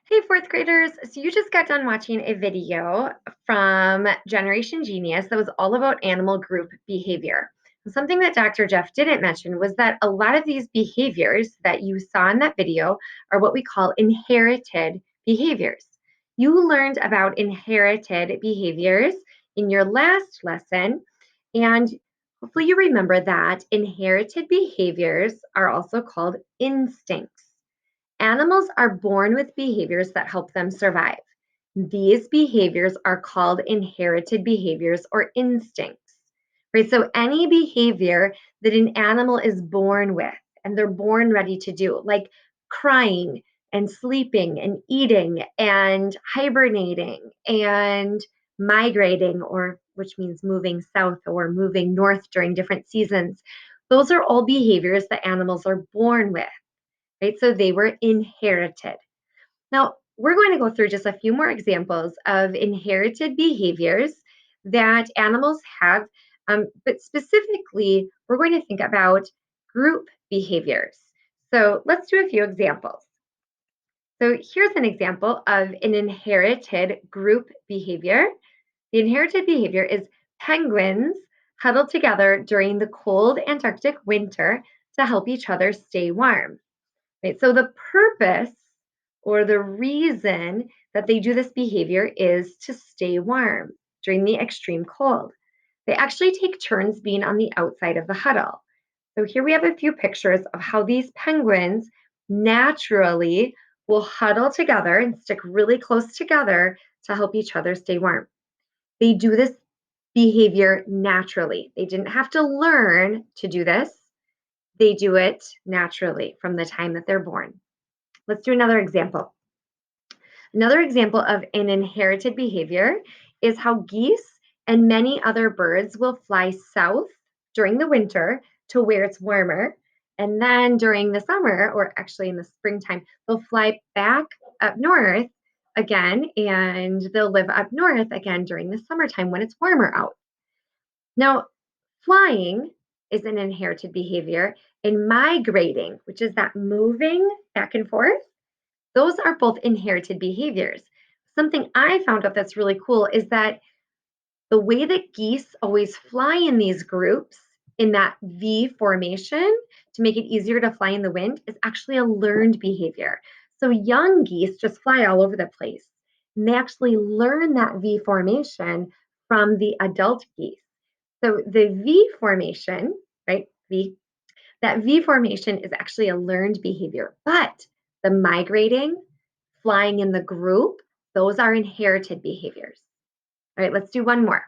Hey, fourth graders. So you just got done watching a video from Generation Genius that was all about animal group behavior. Something that Dr. Jeff didn't mention was that a lot of these behaviors that you saw in that video are what we call inherited behaviors. You learned about inherited behaviors in your last lesson, and hopefully you remember that inherited behaviors are also called instincts. Animals are born with behaviors that help them survive. These behaviors are called inherited behaviors or instincts. Right? So any behavior that an animal is born with and they're born ready to do, like crying and sleeping and eating and hibernating and migrating, or which means moving south or moving north during different seasons. Those are all behaviors that animals are born with, right? So they were inherited. Now, we're going to go through just a few more examples of inherited behaviors that animals have, but specifically, we're going to think about group behaviors. So let's do a few examples. So here's an example of an inherited group behavior. The inherited behavior is penguins huddle together during the cold Antarctic winter to help each other stay warm. Right? So the purpose or the reason that they do this behavior is to stay warm during the extreme cold. They actually take turns being on the outside of the huddle. So here we have a few pictures of how these penguins naturally will huddle together and stick really close together to help each other stay warm. They do this behavior naturally. They didn't have to learn to do this. They do it naturally from the time that they're born. Let's do another example. Another example of an inherited behavior is how geese and many other birds will fly south during the winter to where it's warmer. And then during the summer, or actually in the springtime, they'll fly back up north again and they'll live up north again during the summertime when it's warmer out. Now, flying is an inherited behavior, and migrating, which is that moving back and forth, those are both inherited behaviors. Something I found out that's really cool is that the way that geese always fly in these groups in that V formation to make it easier to fly in the wind is actually a learned behavior. So young geese just fly all over the place. And they actually learn that V formation from the adult geese. So the V formation, right? V, that V formation is actually a learned behavior, but the migrating, flying in the group, those are inherited behaviors. All right, let's do one more.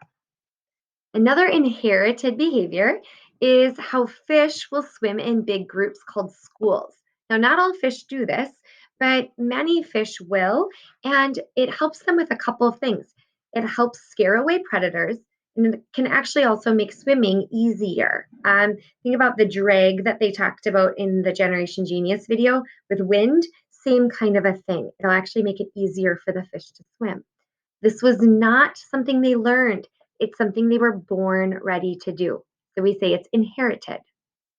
Another inherited behavior is how fish will swim in big groups called schools. Now, not all fish do this, but many fish will, and it helps them with a couple of things. It helps scare away predators, and it can actually also make swimming easier. Think about the drag that they talked about in the Generation Genius video with wind, same kind of a thing. It'll actually make it easier for the fish to swim. This was not something they learned. It's something they were born ready to do. So we say it's inherited.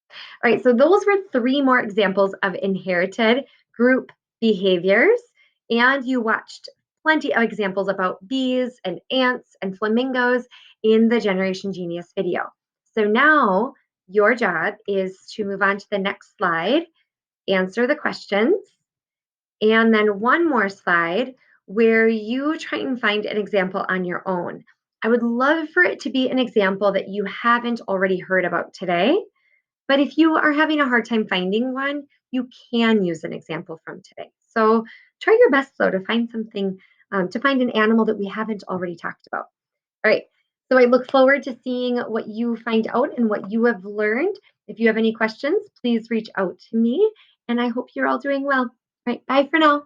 All right, so those were three more examples of inherited group behaviors. And you watched plenty of examples about bees and ants and flamingos in the Generation Genius video. So now your job is to move on to the next slide, answer the questions, and then one more slide where you try and find an example on your own. I would love for it to be an example that you haven't already heard about today. But if you are having a hard time finding one, you can use an example from today. So try your best, though, to find something, to find an animal that we haven't already talked about. All right. So I look forward to seeing what you find out and what you have learned. If you have any questions, please reach out to me. And I hope you're all doing well. All right. Bye for now.